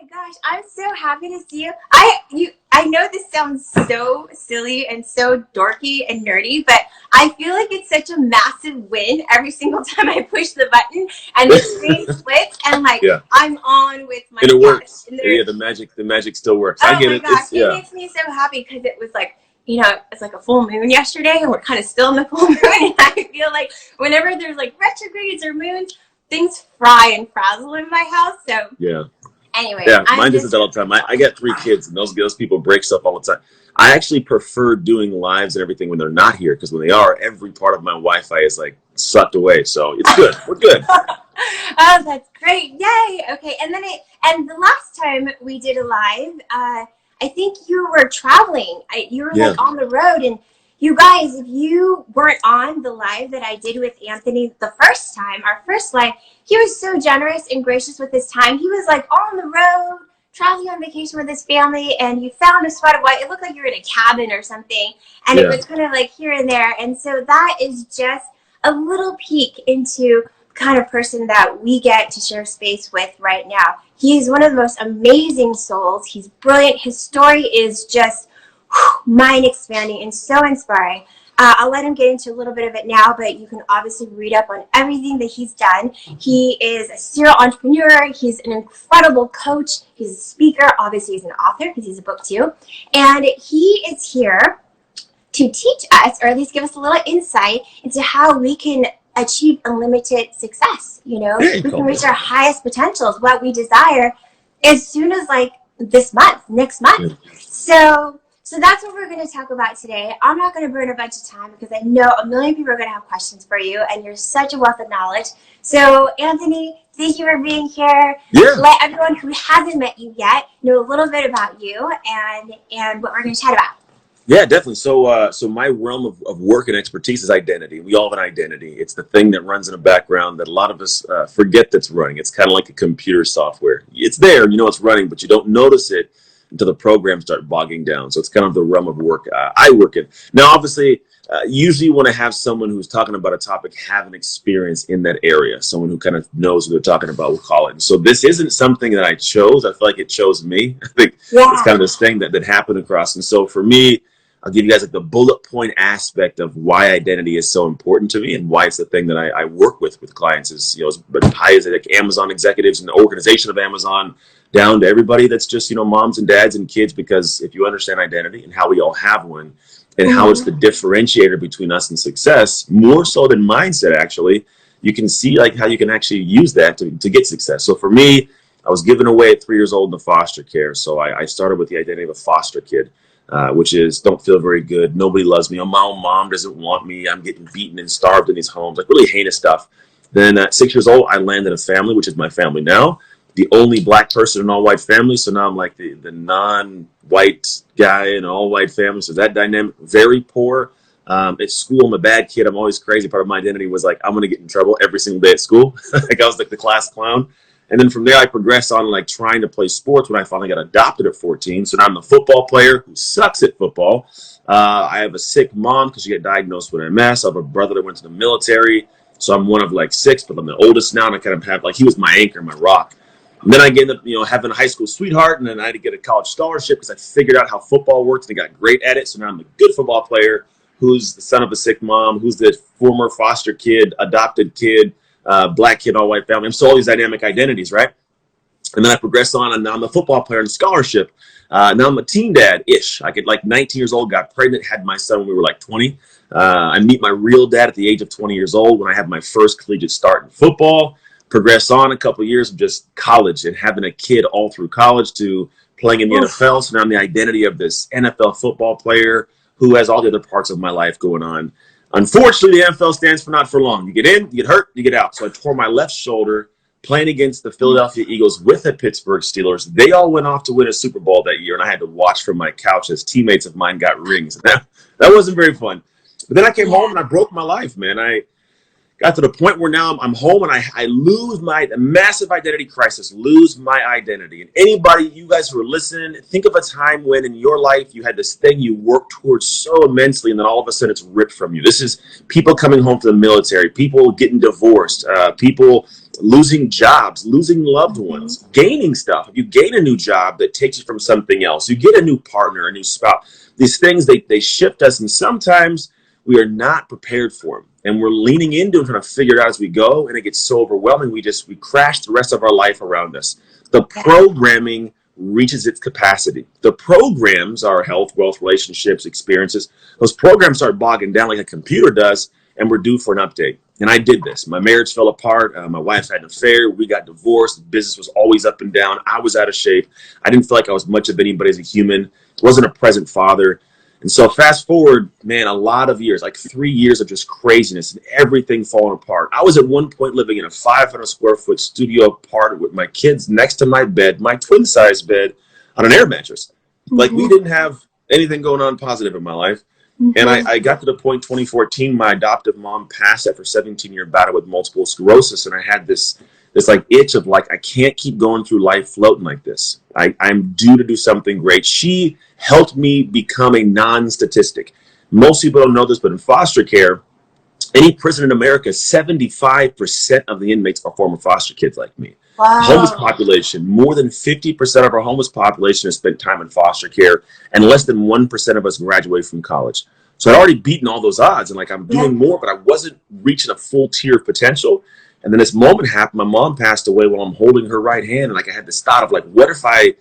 my gosh, I'm so happy to see you. I know this sounds so silly and so dorky and nerdy, but I feel like it's such a massive win every single time I push the button and the screen splits and like Yeah. I'm on with my And it works. guest. Yeah, the magic still works. I Oh get my it. gosh, it Yeah. makes me so happy because it was like, it's like a full moon yesterday and we're kind of still in the full moon. And I feel like whenever there's like retrogrades or moons, things fry and frazzle in my house. So Yeah. anyway, Yeah, mine does that all the time. I got 3 kids, and those people break stuff all the time. I actually prefer doing lives and everything when they're not here, because when they are, every part of my Wi-Fi is like sucked away. So it's good. We're good. Oh, that's great. Yay. Okay. And the last time we did a live, I think you were traveling. You were like on the road, and you guys, if you weren't on the live that I did with Anthony the first time, our first live, he was so generous and gracious with his time. He was like on the road, traveling on vacation with his family, and you found a spot of white. It looked like you were in a cabin or something, and it was kind of like here and there. And so that is just a little peek into the kind of person that we get to share space with right now. He's one of the most amazing souls. He's brilliant. His story is just mind expanding and so inspiring. I'll let him get into a little bit of it now, but you can obviously read up on everything that he's done. He is a serial entrepreneur. He's an incredible coach. He's a speaker. Obviously, he's an author because he's a book too. And he is here to teach us, or at least give us a little insight into how we can achieve unlimited success. We can reach our highest potentials, what we desire, as soon as like this month, next month. So that's what we're going to talk about today. I'm not going to burn a bunch of time because I know a million people are going to have questions for you, and you're such a wealth of knowledge. So, Anthony, thank you for being here. Yeah. Let everyone who hasn't met you yet know a little bit about you and what we're going to chat about. Yeah, definitely. So my realm of work and expertise is identity. We all have an identity. It's the thing that runs in the background that a lot of us forget that's running. It's kind of like a computer software. It's there, it's running, but you don't notice it until the programs start bogging down. So it's kind of the realm of work I work in. Now, obviously, usually you want to have someone who's talking about a topic have an experience in that area, someone who kind of knows what they're talking about, we'll call it. And so this isn't something that I chose. I feel like it chose me. I think it's kind of this thing that happened across. And so for me, I'll give you guys like the bullet point aspect of why identity is so important to me and why it's the thing that I work with clients is, as high as like Amazon executives and the organization of Amazon down to everybody that's just, moms and dads and kids, because if you understand identity and how we all have one and how it's the differentiator between us and success, more so than mindset, actually, you can see like how you can actually use that to get success. So for me, I was given away at 3 years old in the foster care. So I started with the identity of a foster kid. Which is don't feel very good. Nobody loves me. My own mom doesn't want me. I'm getting beaten and starved in these homes, like really heinous stuff. Then at 6 years old, I landed a family, which is my family now, the only black person in an all-white family. So now I'm like the non-white guy in an all-white family. So that dynamic, very poor. At school, I'm a bad kid. I'm always crazy. Part of my identity was like, I'm going to get in trouble every single day at school. Like I was like the class clown. And then from there, I progressed on like trying to play sports when I finally got adopted at 14. So now I'm the football player who sucks at football. I have a sick mom because she got diagnosed with MS. I have a brother that went to the military. So I'm one of like 6, but I'm the oldest now. And I kind of have like, he was my anchor, my rock. And then I ended up, having a high school sweetheart. And then I had to get a college scholarship because I figured out how football worked and I got great at it. So now I'm a good football player who's the son of a sick mom, who's the former foster kid, adopted kid, black kid, all white family. So all these dynamic identities, right? And then I progressed on, and now I'm a football player in scholarship. Now I'm a teen dad-ish. I get like 19 years old, got pregnant, had my son when we were like 20. I meet my real dad at the age of 20 years old when I had my first collegiate start in football. Progress on a couple of years of just college and having a kid all through college to playing in the NFL. So now I'm the identity of this NFL football player who has all the other parts of my life going on. Unfortunately, the NFL stands for not for long. You get in, you get hurt, you get out. So I tore my left shoulder playing against the Philadelphia Eagles with the Pittsburgh Steelers. They all went off to win a Super Bowl that year, and I had to watch from my couch as teammates of mine got rings. That wasn't very fun. But then I came home and I broke my life, man. I got to the point where now I'm home and I lose my massive identity crisis, lose my identity. And anybody, you guys who are listening, think of a time when in your life you had this thing you worked towards so immensely and then all of a sudden it's ripped from you. This is people coming home from the military, people getting divorced, people losing jobs, losing loved ones, gaining stuff. If you gain a new job that takes you from something else, you get a new partner, a new spouse, these things, they shift us, and sometimes we are not prepared for them. And we're leaning into and trying to figure it out as we go, and it gets so overwhelming, we crash the rest of our life around us. The programming reaches its capacity. The programs, our health, wealth, relationships, experiences, those programs start bogging down like a computer does, and we're due for an update. And I did this. My marriage fell apart. My wife had an affair. We got divorced. Business was always up and down. I was out of shape. I didn't feel like I was much of anybody as a human. Wasn't a present father. And so fast forward, man, a lot of years, like 3 years of just craziness and everything falling apart. I was at one point living in a 500 square foot studio apartment with my kids next to my bed, my twin size bed, on an air mattress. Like we didn't have anything going on positive in my life. And I got to the point 2014, my adoptive mom passed after a 17-year battle with multiple sclerosis. And I had this like itch of like, I can't keep going through life floating like this. I'm due to do something great. She helped me become a non-statistic. Most people don't know this, but in foster care, any prison in America, 75% of the inmates are former foster kids like me. Wow. Homeless population, more than 50% of our homeless population has spent time in foster care, and less than 1% of us graduate from college. So I'd already beaten all those odds, and like I'm doing more, but I wasn't reaching a full tier of potential. And then this moment happened. My mom passed away while I'm holding her right hand, and like I had this thought of like, what if I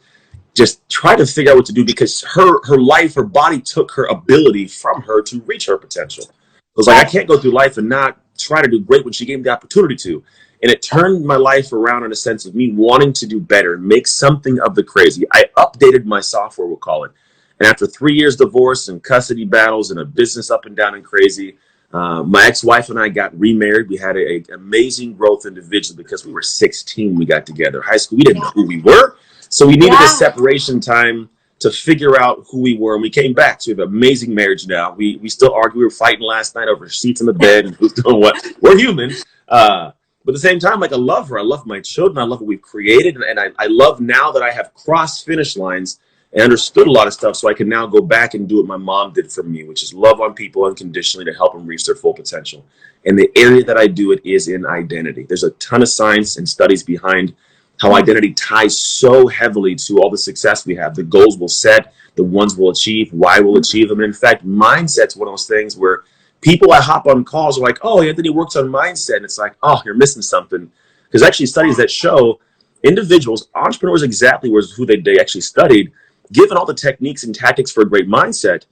just try to figure out what to do, because her life, her body took her ability from her to reach her potential. I was like, I can't go through life and not try to do great when she gave me the opportunity to. And it turned my life around in a sense of me wanting to do better, make something of the crazy. I updated my software, we'll call it. And after 3 years divorce and custody battles and a business up and down and crazy, my ex-wife and I got remarried. We had an amazing growth individually because we were 16 when we got together. High school, we didn't know who we were. So we needed this separation time to figure out who we were, and we came back. So we have an amazing marriage now. We still argue. We were fighting last night over seats in the bed and who's doing what. We're human. But at the same time, like I love her. I love my children. I love what we've created. And I love now that I have crossed finish lines and understood a lot of stuff, so I can now go back and do what my mom did for me, which is love on people unconditionally to help them reach their full potential. And the area that I do it is in identity. There's a ton of science and studies behind how identity ties so heavily to all the success we have, the goals we'll set, the ones we'll achieve, why we'll achieve them. And in fact, mindset's one of those things where people I hop on calls are like, oh, Anthony works on mindset. And it's like, oh, you're missing something. Because actually studies that show individuals, entrepreneurs exactly was who they actually studied, given all the techniques and tactics for a great mindset,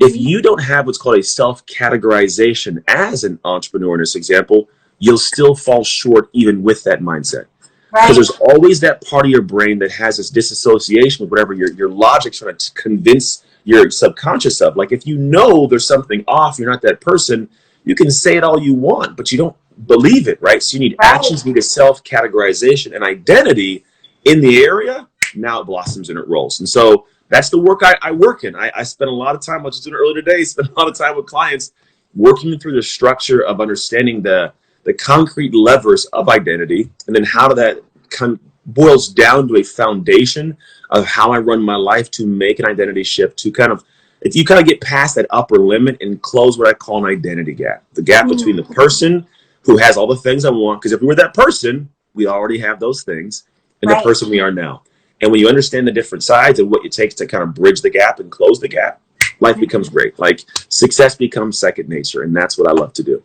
if you don't have what's called a self-categorization as an entrepreneur in this example, you'll still fall short even with that mindset. Because there's always that part of your brain that has this disassociation with whatever your logic's trying to convince your subconscious of. Like if you know there's something off, you're not that person, you can say it all you want, but you don't believe it, right? So you need actions, you need a self-categorization and identity in the area. Now it blossoms and it rolls. And so that's the work I work in. I spend a lot of time, I was just doing it earlier today, spend a lot of time with clients working through the structure of understanding the concrete levers of identity, and then how that boils down to a foundation of how I run my life to make an identity shift to kind of, if you kind of get past that upper limit and close what I call an identity gap, the gap between the person who has all the things I want, because if we were that person, we already have those things, and the person we are now. And when you understand the different sides and what it takes to kind of bridge the gap and close the gap, life becomes great. Like success becomes second nature, and that's what I love to do.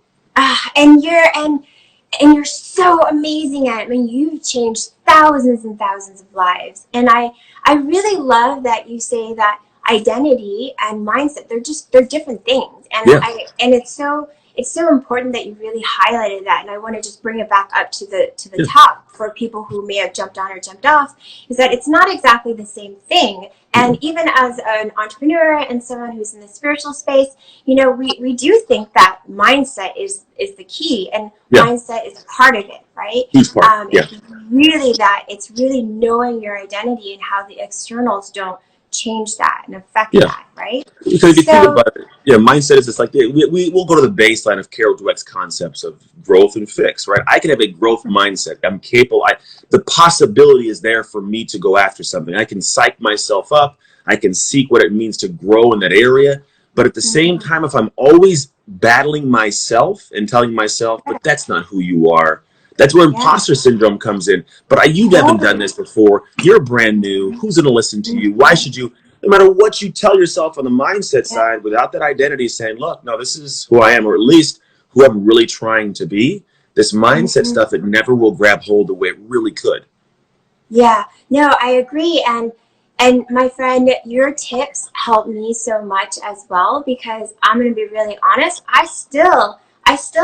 And you're so amazing at it. I mean, you've changed thousands and thousands of lives. And I really love that you say that identity and mindset, they're different things. And and it's so important that you really highlighted that. And I want to just bring it back up to the top for people who may have jumped on or jumped off, is that it's not exactly the same thing. And even as an entrepreneur and someone who's in the spiritual space, you know, we do think that mindset is the key, and mindset is a part of it, right? Huge part. It's really knowing your identity and how the externals don't change that and affect Yeah. that, right? Because if you think So, about it, yeah, mindset is just like we'll go to the baseline of Carol Dweck's concepts of growth and fix, right? I can have a growth mindset. I'm capable. The possibility is there for me to go after something. I can psych myself up. I can seek what it means to grow in that area. But at the same time, if I'm always battling myself and telling myself, but that's not who you are, that's where imposter syndrome comes in. But you haven't done this before. You're brand new. Who's going to listen to you? Why should you? No matter what you tell yourself on the mindset side, without that identity saying, look, no, this is who I am, or at least who I'm really trying to be, this mindset stuff, it never will grab hold the way it really could. Yeah, no, I agree. And my friend, your tips help me so much as well, because I'm going to be really honest. I still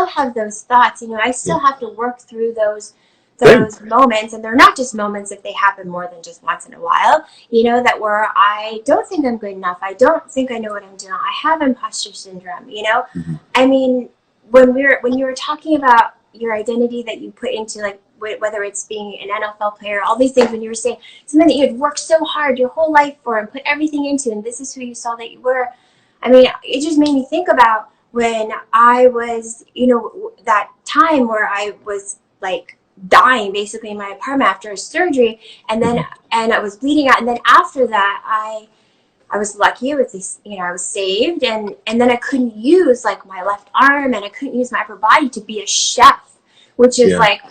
have those thoughts, I still have to work through those moments, and they're not just moments if they happen more than just once in a while, that where I don't think I'm good enough. I don't think I know what I'm doing. I have imposter syndrome, I mean, when you were talking about your identity that you put into, like, whether it's being an NFL player, all these things, when you were saying something that you had worked so hard your whole life for and put everything into, and this is who you saw that you were. I mean, it just made me think about when I was, that time where I was like dying basically in my apartment after a surgery, and I was bleeding out, and then after that I was lucky. It was, I was saved, and then I couldn't use like my left arm, and I couldn't use my upper body to be a chef, which is like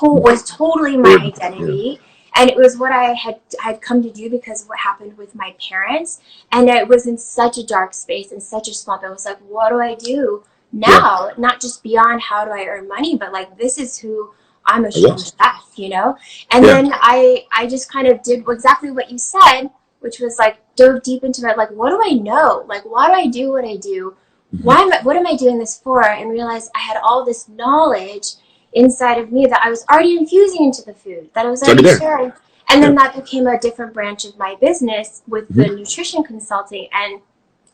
was totally my identity. And it was what I had come to do because of what happened with my parents. And it was in such a dark space and such a slump. I was like, what do I do now? Not just beyond how do I earn money, but like, this is who I'm a chef, And then I just kind of did exactly what you said, which was like dove deep into it. Like, what do I know? Like, why do I do what I do? What am I doing this for? And realized I had all this knowledge inside of me that I was already infusing into the food, that I was already sharing. And then that became a different branch of my business with the nutrition consulting, and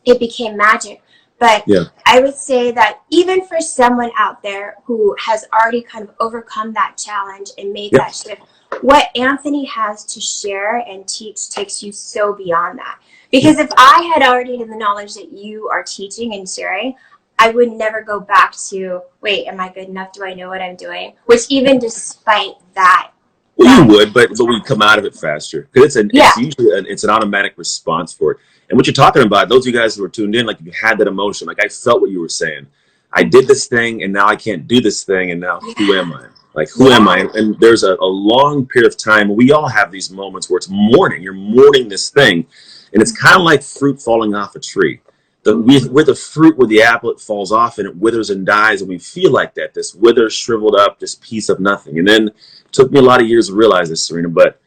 it became magic. But I would say that even for someone out there who has already kind of overcome that challenge and made that shift, what Anthony has to share and teach takes you so beyond that. Because if I had already the knowledge that you are teaching and sharing, I would never go back to, wait, am I good enough? Do I know what I'm doing? Which even despite that. Well, you would, but we come out of it faster. Because it's usually an automatic response for it. And what you're talking about, those of you guys who are tuned in, like you had that emotion. Like I felt what you were saying. I did this thing, and now I can't do this thing, and now who am I? Like, who am I? And there's a long period of time. We all have these moments where it's mourning. You're mourning this thing. And it's kind of like fruit falling off a tree. We're the fruit where the applet falls off and it withers and dies, and we feel like that, this withered, shriveled up, this piece of nothing. And then it took me a lot of years to realize this, Serena, but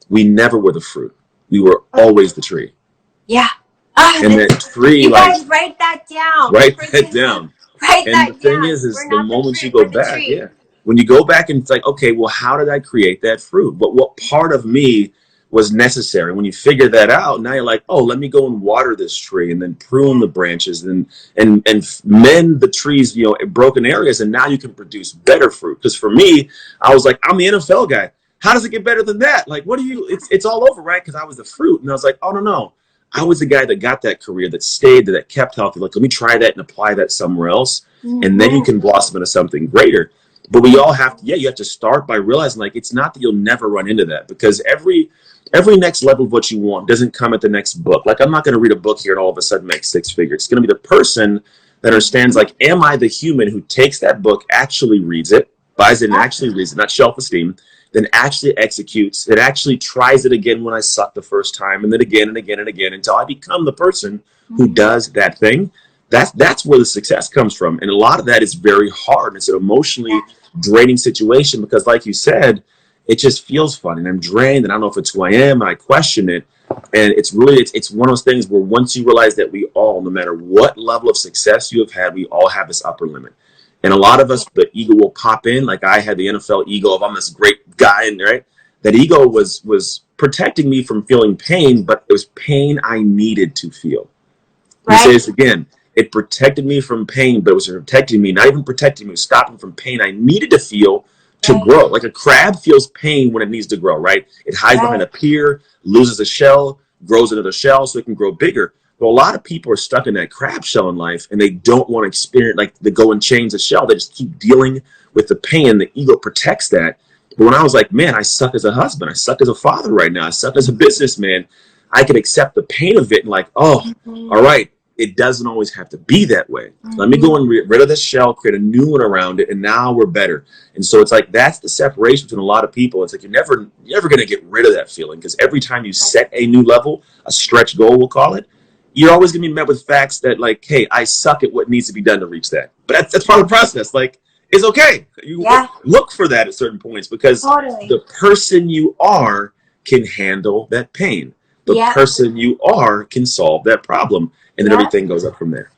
we never were the fruit. We were always the tree. Yeah. And that tree, you guys write that down. Write that down. And the thing is the moment you go back, when you go back and it's like, okay, well, how did I create that fruit? But what part of me was necessary? When you figure that out, now you're like, oh, let me go and water this tree and then prune the branches and mend the trees, broken areas, and now you can produce better fruit. Because for me, I was like, I'm the NFL guy. How does it get better than that? Like, it's all over, right? Because I was the fruit. And I was like, oh, no. I was the guy that got that career, that stayed, that kept healthy. Like, let me try that and apply that somewhere else. And then you can blossom into something greater. But we all have to, you have to start by realizing, like, it's not that you'll never run into that, because every next level of what you want doesn't come at the next book. Like, I'm not going to read a book here and all of a sudden make six figures. It's going to be the person that understands, like, am I the human who takes that book, actually reads it, buys it and actually reads it, not self-esteem, then actually executes, it actually tries it again when I suck the first time, and then again and again and again until I become the person who does that thing. That's where the success comes from. And a lot of that is very hard. It's an emotionally draining situation because, like you said, it just feels fun and I'm drained and I don't know if it's who I am and I question it. And it's really, it's one of those things where once you realize that we all, no matter what level of success you have had, we all have this upper limit. And a lot of us, the ego will pop in. Like I had the NFL ego of I'm this great guy, and right, that ego was protecting me from feeling pain, but it was pain I needed to feel. Right. Let me say this again. It protected me from pain, but it was protecting me, not even protecting me, it was stopping from pain I needed to feel to grow. Like a crab feels pain when it needs to grow, right? It hides behind a pier, loses a shell, grows another shell so it can grow bigger. But a lot of people are stuck in that crab shell in life, and they don't want to experience, like, they go and change the shell. They just keep dealing with the pain. The ego protects that. But when I was like, man, I suck as a husband, I suck as a father right now, I suck as a businessman, I could accept the pain of it and like, oh, all right, it doesn't always have to be that way. Let me go and get rid of this shell, create a new one around it, and now we're better. And so it's like, that's the separation between a lot of people. It's like you're never going to get rid of that feeling, because every time you set a new level, a stretch goal, we'll call it, you're always going to be met with facts that, like, hey, I suck at what needs to be done to reach that. But that's part of the process. Like, it's okay. You look for that at certain points, because the person you are can handle that pain. The person you are can solve that problem, and then everything goes up from there.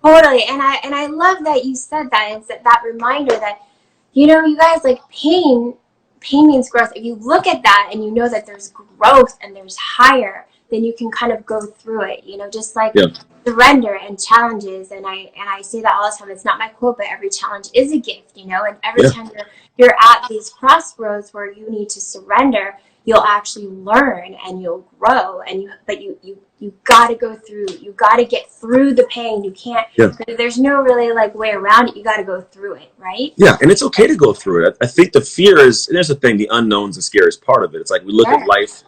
Totally. And I love that you said that. It's that reminder that, you know, you guys, like, pain means growth. If you look at that and you know that there's growth and there's higher, then you can kind of go through it, you know, just like surrender and challenges. And I say that all the time. It's not my quote, but every challenge is a gift, you know, and every time you're at these crossroads where you need to surrender, you'll actually learn and you'll grow. And you got to go through, you got to get through the pain. You can't, there's no really like way around it. You got to go through it. Right. Yeah. And it's okay to go through it. I think the fear is, and there's the thing, the unknown's the scariest part of it. It's like, we look at life,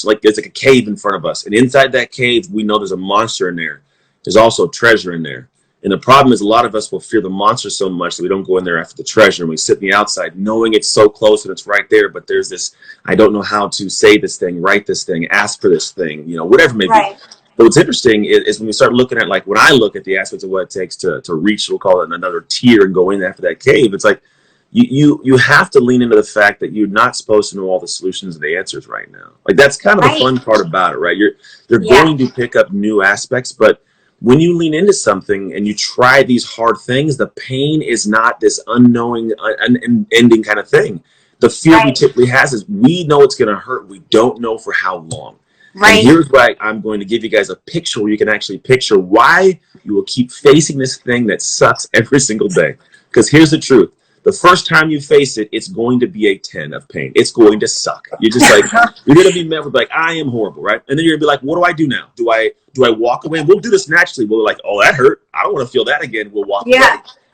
like there's like a cave in front of us, and inside that cave we know there's a monster in there. There's also treasure in there, and the problem is a lot of us will fear the monster so much that we don't go in there after the treasure, and we sit on the outside knowing it's so close and it's right there, but there's this, I don't know how to say this thing, write this thing, ask for this thing, you know, whatever it may be. But what's interesting is when we start looking at, like, when I look at the aspects of what it takes to reach, we'll call it another tier, and go in after that cave, it's like you have to lean into the fact that you're not supposed to know all the solutions and the answers right now. Like, that's kind of the fun part about it, right? You're going to pick up new aspects, but when you lean into something and you try these hard things, the pain is not this unknowing, unending kind of thing. The fear we typically has is we know it's going to hurt. We don't know for how long. And here's why I'm going to give you guys a picture where you can actually picture why you will keep facing this thing that sucks every single day. Because here's the truth. The first time you face it, it's going to be a 10 of pain. It's going to suck. You're just like, you're going to be met with like, I am horrible, right? And then you're going to be like, what do I do now? Do I walk away? And we'll do this naturally. We'll be like, oh, that hurt. I don't want to feel that again. We'll walk away.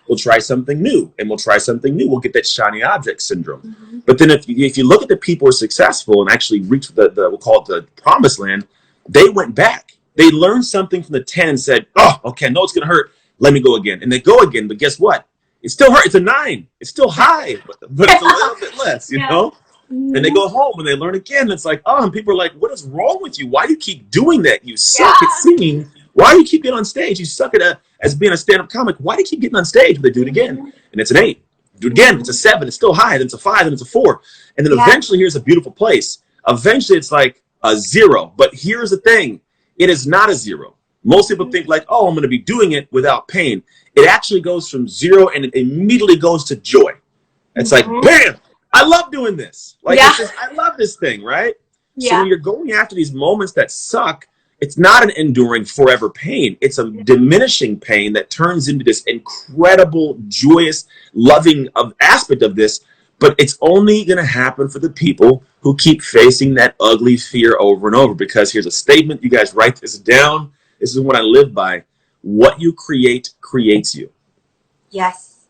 We'll try something new, and we'll try something new. We'll get that shiny object syndrome. But then if you look at the people who are successful and actually reach the we'll call it the promised land, they went back. They learned something from the 10 and said, oh, okay, no, it's going to hurt. Let me go again. And they go again, but guess what? It still hurts. It's a 9. It's still high, but it's a little bit less, you know? And they go home and they learn again. It's like, oh, and people are like, what is wrong with you? Why do you keep doing that? You suck at singing. Why do you keep getting on stage? You suck at as being a stand-up comic. Why do you keep getting on stage? But they do it again. And it's an 8. Do it again. It's a 7. It's still high. Then it's a 5. Then it's a 4. And then eventually here's a beautiful place. Eventually it's like a 0. But here's the thing. It is not a 0. Most people think like, oh, I'm going to be doing it without pain. It actually goes from 0 and it immediately goes to joy. It's like, bam, I love doing this. Like, it's just, I love this thing, right? So when you're going after these moments that suck, it's not an enduring forever pain. It's a diminishing pain that turns into this incredible, joyous, loving aspect of this. But it's only going to happen for the people who keep facing that ugly fear over and over. Because here's a statement. You guys write this down. This is what I live by. What you create creates you. Yes.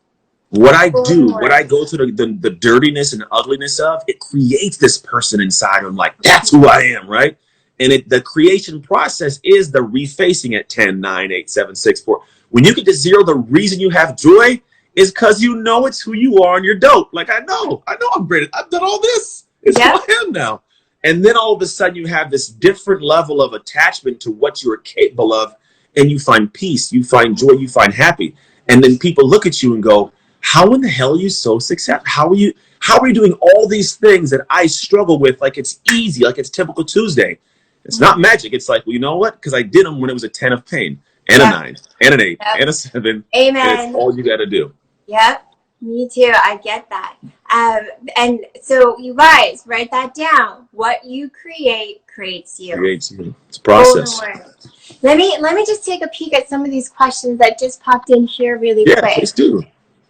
What I do, what I go through the dirtiness and ugliness of, it creates this person inside. I'm like, that's who I am, right? And the creation process is the refacing at 10, 9, 8, 7, 6, 4. When you get to 0, the reason you have joy is because you know it's who you are and you're dope. Like, I know I'm great. I've done all this. It's who I am now. And then all of a sudden you have this different level of attachment to what you are capable of. And you find peace, you find joy, you find happy. And then people look at you and go, how in the hell are you so successful? How are you doing all these things that I struggle with like it's easy, like it's typical Tuesday? It's not magic. It's like, well, you know what? Because I did them when it was a 10 of pain, and a 9, and an 8, and a 7. Amen. And it's all you got to do. Yep. Me too. I get that. And so you guys write that down. What you create creates you. Creates you. It's a process. Let me just take a peek at some of these questions that just popped in here really quick. Yeah, please do.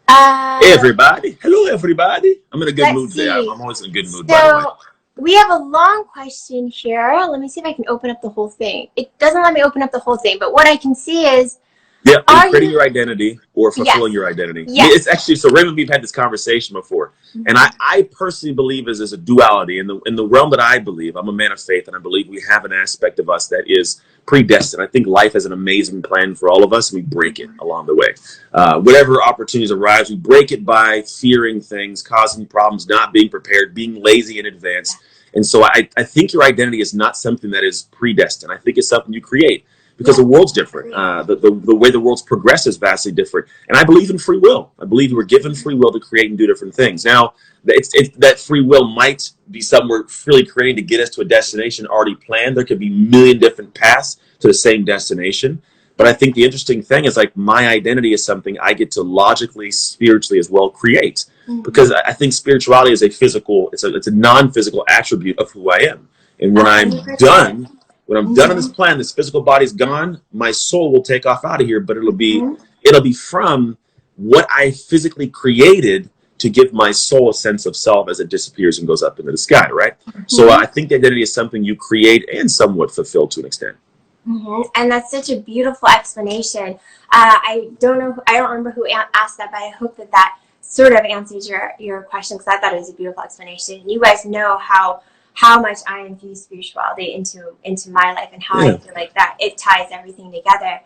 Hey, everybody. Hello, everybody. I'm in a good mood today. I'm always in a good mood, by the way. we have a long question here. Let me see if I can open up the whole thing. It doesn't let me open up the whole thing, but what I can see is, Yeah, in are creating you? your identity or Yes. fulfilling your identity. Yes. It's actually, so Raymond, we've had this conversation before. Mm-hmm. And I personally believe is a duality. In the realm that I believe, I'm a man of faith, and I believe we have an aspect of us that is predestined. I think life has an amazing plan for all of us, and we break it along the way. Whatever opportunities arise, we break it by fearing things, causing problems, not being prepared, being lazy in advance. And so I think your identity is not something that is predestined. I think it's something you create, because the world's different. The way the world's progressed is vastly different. And I believe in free will. I believe we're given free will to create and do different things. Now, that free will might be something we're freely creating to get us to a destination already planned. There could be a million different paths to the same destination. But I think the interesting thing is, like, my identity is something I get to logically, spiritually as well create. Because I think spirituality is it's a non-physical attribute of who I am. And when I'm 100%. done on this plan, this physical body's gone, my soul will take off out of here, but it'll be from what I physically created to give my soul a sense of self as it disappears and goes up into the sky, right? So I think the identity is something you create and somewhat fulfill to an extent. And that's such a beautiful explanation. I don't remember who asked that, but I hope that sort of answers your question, because I thought it was a beautiful explanation. You guys know how much I infuse spirituality into my life, and how I feel like that it ties everything together.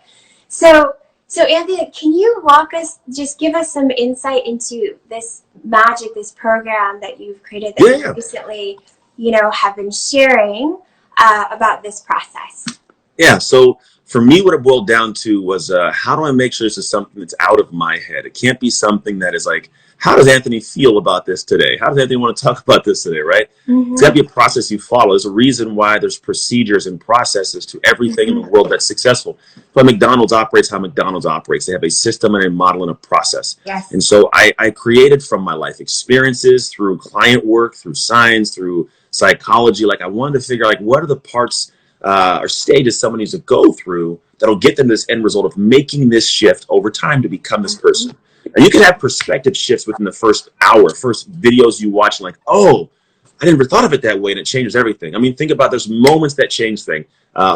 So Anthony, can you just give us some insight into this magic, this program that you've created that you recently, have been sharing about this process? Yeah, so for me, what it boiled down to was, how do I make sure this is something that's out of my head? It can't be something that is like, how does Anthony feel about this today? How does Anthony want to talk about this today, right? It's got to be a process you follow. There's a reason why there's procedures and processes to everything in the world that's successful. But McDonald's operates how McDonald's operates. They have a system and a model and a process. Yes. And so I created from my life experiences, through client work, through science, through psychology. Like, I wanted to figure out, like, what are the parts or stages someone needs to go through that'll get them to this end result of making this shift over time to become this person. And you can have perspective shifts within the first hour, first videos you watch, like, oh, I never thought of it that way, and it changes everything. I mean, think about, there's moments that change things.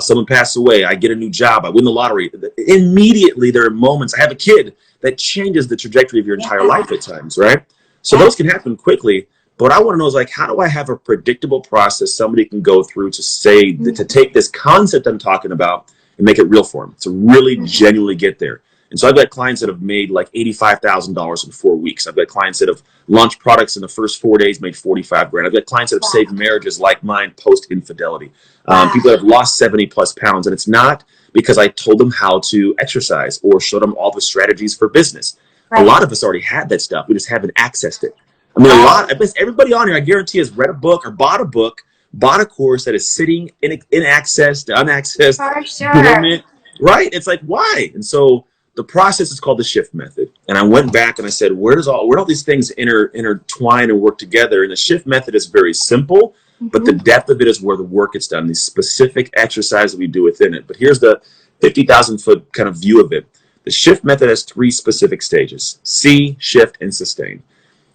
Someone passed away, I get a new job, I win the lottery. Immediately there are moments, I have a kid, that changes the trajectory of your entire life at times, right? So those can happen quickly. But what I want to know is, like, how do I have a predictable process somebody can go through to say, to take this concept I'm talking about and make it real for them, to really genuinely get there. And so I've got clients that have made like $85,000 in 4 weeks. I've got clients that have launched products in the first 4 days, made 45 grand. I've got clients that have saved marriages like mine post infidelity. People that have lost 70 plus pounds. And it's not because I told them how to exercise or showed them all the strategies for business. A lot of us already had that stuff. We just haven't accessed it. I mean, everybody on here, I guarantee, has read a book or bought a course that is sitting in access to unaccessed. For sure. Right? It's like, why? And so the process is called the shift method. And I went back and I said, where do all these things intertwine and work together? And the shift method is very simple, but the depth of it is where the work gets done, these specific exercises we do within it. But here's the 50,000 foot kind of view of it. The shift method has 3 specific stages: see, shift, and sustain.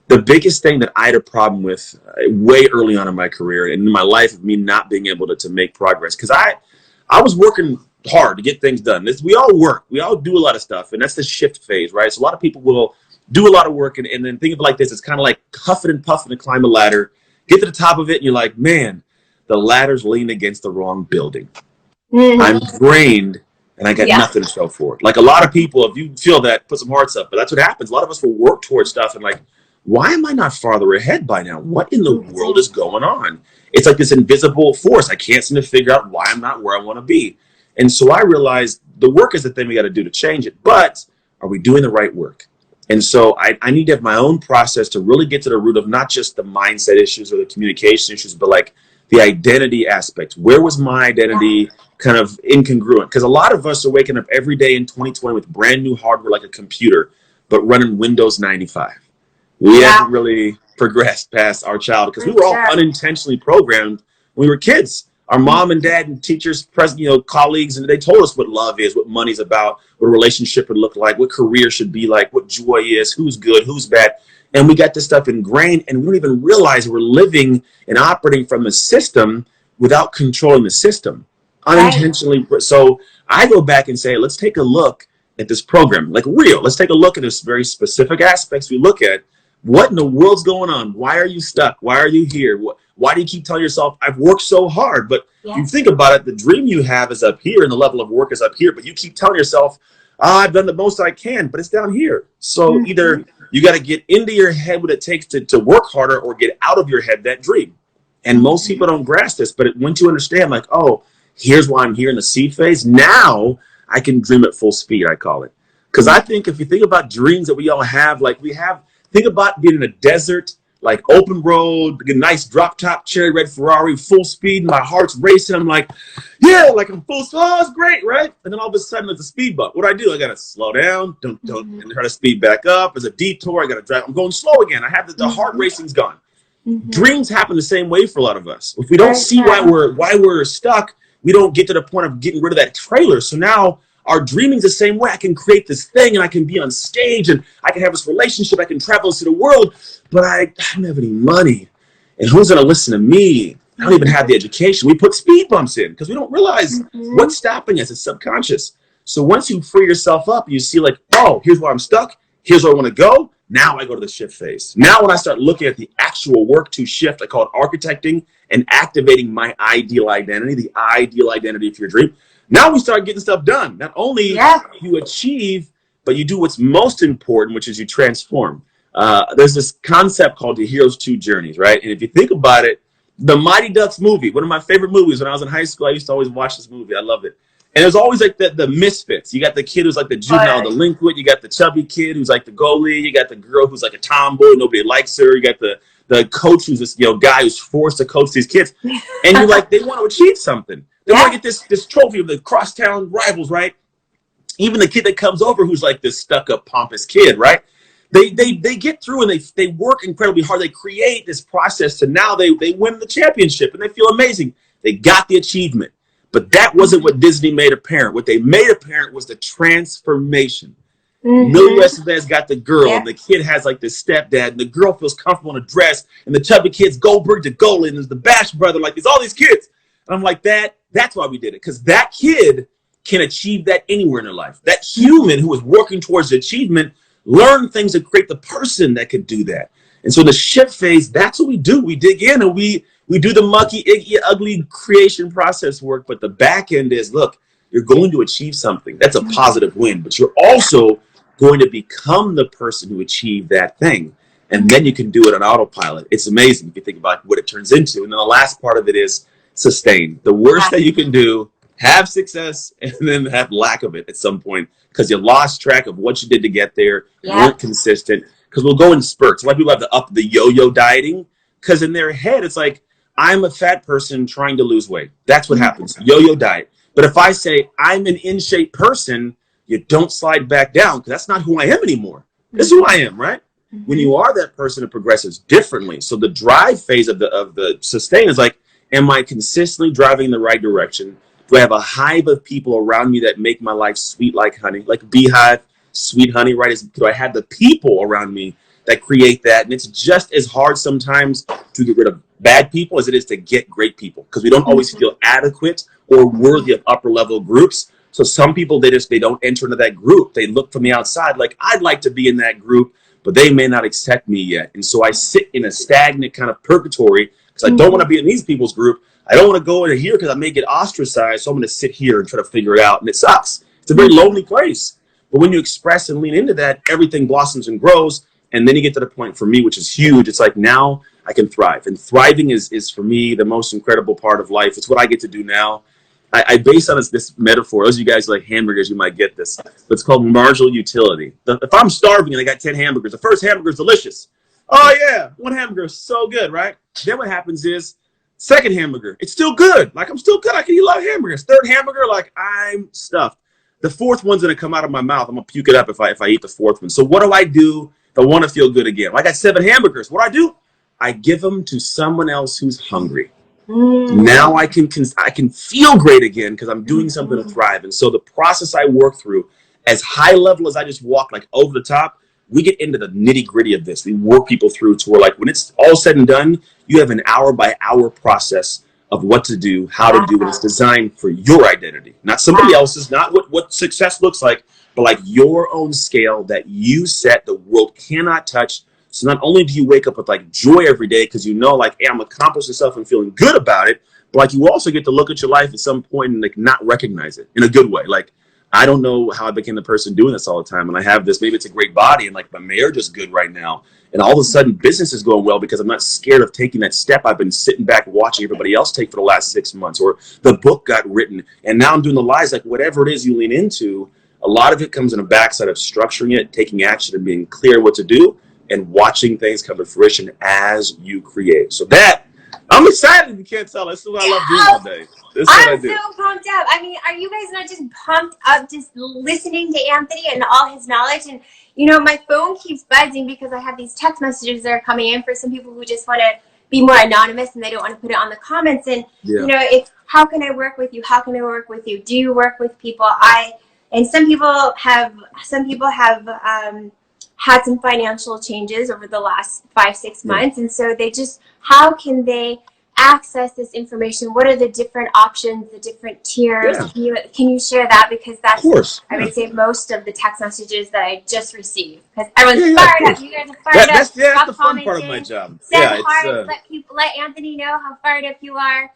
The biggest thing that I had a problem with way early on in my career and in my life, of me not being able to make progress, because I was working hard to get things done. We all work. We all do a lot of stuff, and that's the shift phase, right? So a lot of people will do a lot of work, and then think of it like this. It's kind of like huffing and puffing to climb a ladder. Get to the top of it, and you're like, man, the ladder's leaned against the wrong building. I'm drained, and I got nothing to show for it. Like, a lot of people, if you feel that, put some hearts up. But that's what happens. A lot of us will work towards stuff and like, why am I not farther ahead by now? What in the world is going on? It's like this invisible force. I can't seem to figure out why I'm not where I want to be. And so I realized the work is the thing we got to do to change it. But are we doing the right work? And so I need to have my own process to really get to the root of not just the mindset issues or the communication issues, but like the identity aspect. Where was my identity kind of incongruent? Because a lot of us are waking up every day in 2020 with brand new hardware like a computer, but running Windows 95. We haven't really progressed past our child, because we were all unintentionally programmed when we were kids. Our mom and dad and teachers, colleagues, and they told us what love is, what money's about, what a relationship would look like, what career should be like, what joy is, who's good, who's bad. And we got this stuff ingrained, and we don't even realize we're living and operating from a system without controlling the system unintentionally. Right. So I go back and say, let's take a look at this program, like real. Let's take a look at this very specific aspects. We look at what in the world's going on. Why are you stuck? Why are you here? Why do you keep telling yourself, I've worked so hard? But you think about it, the dream you have is up here and the level of work is up here. But you keep telling yourself, I've done the most I can, but it's down here. So either you got to get into your head what it takes to work harder, or get out of your head that dream. And most people don't grasp this, but once you understand, like, oh, here's why I'm here in the seed phase, now I can dream at full speed, I call it. Because I think if you think about dreams that we all have, like think about being in a desert, like open road, a nice drop top cherry red Ferrari, full speed, and my heart's racing. I'm like, yeah, like I'm full speed. Oh, it's great, right? And then all of a sudden there's a speed bump. What do? I got to slow down, and try to speed back up. There's a detour. I got to drive. I'm going slow again. I have the heart racing's gone. Dreams happen the same way for a lot of us. If we don't see why we're stuck, we don't get to the point of getting rid of that trailer. So now our dreaming's the same way. I can create this thing, and I can be on stage, and I can have this relationship. I can travel to the world, but I don't have any money. And who's going to listen to me? I don't even have the education. We put speed bumps in because we don't realize what's stopping us. It's subconscious. So once you free yourself up, you see like, oh, here's where I'm stuck. Here's where I want to go. Now I go to the shift phase. Now when I start looking at the actual work to shift, I call it architecting and activating my ideal identity, the ideal identity for your dream. Now we start getting stuff done. Not only you achieve, but you do what's most important, which is you transform. There's this concept called the Hero's Two Journeys, right? And if you think about it, the Mighty Ducks movie, one of my favorite movies when I was in high school, I used to always watch this movie. I loved it. And there's always like the misfits. You got the kid who's like the juvenile delinquent. You got the chubby kid who's like the goalie. You got the girl who's like a tomboy. Nobody likes her. You got the coach who's this guy who's forced to coach these kids. And you're like, they want to achieve something. They want to get this trophy of the crosstown rivals, right? Even the kid that comes over who's like this stuck-up pompous kid, right? They get through and they work incredibly hard. They create this process to now they win the championship and they feel amazing. They got the achievement. But that wasn't what Disney made apparent. What they made apparent was the transformation. Millie Estevez got the girl, and the kid has like this stepdad, and the girl feels comfortable in a dress, and the chubby kid's Goldberg to Golan, and there's the Bash brother, like there's all these kids. And I'm like, that's why we did it. Because that kid can achieve that anywhere in their life. That human who is working towards the achievement learn things to create the person that could do that. And so the shift phase, that's what we do. We dig in and we do the mucky, icky, ugly creation process work. But the back end is, look, you're going to achieve something. That's a positive win. But you're also going to become the person who achieved that thing. And then you can do it on autopilot. It's amazing if you think about what it turns into. And then the last part of it is sustain. The worst that you can do, have success and then have lack of it at some point because you lost track of what you did to get there. You weren't consistent. Because we'll go in spurts. A lot of people have the yo-yo dieting because in their head it's like, I'm a fat person trying to lose weight. That's what happens. Yo-yo diet. But if I say I'm an in-shape person, you don't slide back down because that's not who I am anymore. This is who I am, right? When you are that person, it progresses differently. So the drive phase of the sustain is like, am I consistently driving in the right direction? Do I have a hive of people around me that make my life sweet like honey, like a beehive, sweet honey, right? Do I have the people around me that create that? And it's just as hard sometimes to get rid of bad people as it is to get great people because we don't always feel adequate or worthy of upper level groups. So some people, they don't enter into that group. They look from the outside like, I'd like to be in that group, but they may not accept me yet. And so I sit in a stagnant kind of purgatory because I don't want to be in these people's group. I don't want to go into here because I may get ostracized. So I'm going to sit here and try to figure it out. And it sucks. It's a very lonely place. But when you express and lean into that, everything blossoms and grows. And then you get to the point for me, which is huge. It's like now I can thrive. And thriving is for me, the most incredible part of life. It's what I get to do now. I base on this metaphor. Those of you guys who like hamburgers, you might get this. But it's called marginal utility. If I'm starving and I got 10 hamburgers, the first hamburger is delicious. Oh, yeah. One hamburger is so good, right? Then what happens is, second hamburger, it's still good. Like, I'm still good. I can eat a lot of hamburgers. Third hamburger, like, I'm stuffed. The fourth one's going to come out of my mouth. I'm going to puke it up if I eat the fourth one. So what do I do if I want to feel good again? Well, I got 7 hamburgers. What do? I give them to someone else who's hungry. Now I can feel great again because I'm doing something to thrive. And so the process I work through, as high level as I just walk like over the top, we get into the nitty gritty of this. We work people through to where, like, when it's all said and done, you have an hour by hour process of what to do, how to do it. It's designed for your identity, not somebody else's, not what success looks like, but like your own scale that you set, the world cannot touch. So not only do you wake up with like joy every day because you know, like, hey, I'm accomplishing stuff and feeling good about it, but like you also get to look at your life at some point and like not recognize it in a good way. Like, I don't know how I became the person doing this all the time. And I have this, maybe it's a great body and like my marriage is good right now. And all of a sudden business is going well because I'm not scared of taking that step I've been sitting back watching everybody else take for the last 6 months, or the book got written. And now I'm doing the lives, like whatever it is you lean into, a lot of it comes in the backside of structuring it, taking action and being clear what to do and watching things come to fruition as you create. So that, I'm excited. You can't tell. That's what I love doing all day. This is what I do. I'm so pumped up. I mean, are you guys not just pumped up just listening to Anthony and all his knowledge? And, you know, my phone keeps buzzing because I have these text messages that are coming in for some people who just want to be more anonymous and they don't want to put it on the comments. And, you know, it's, how can I work with you? How can I work with you? Do you work with people? And some people have had some financial changes over the last 5-6 months. And so they just, how can they access this information? What are the different options, the different tiers? Can you share that? Because that's, I would say, most of the text messages that I just received. Because everyone's fired up. You guys are fired up. That's the fun part of my job. Send hearts, let Anthony know how fired up you are.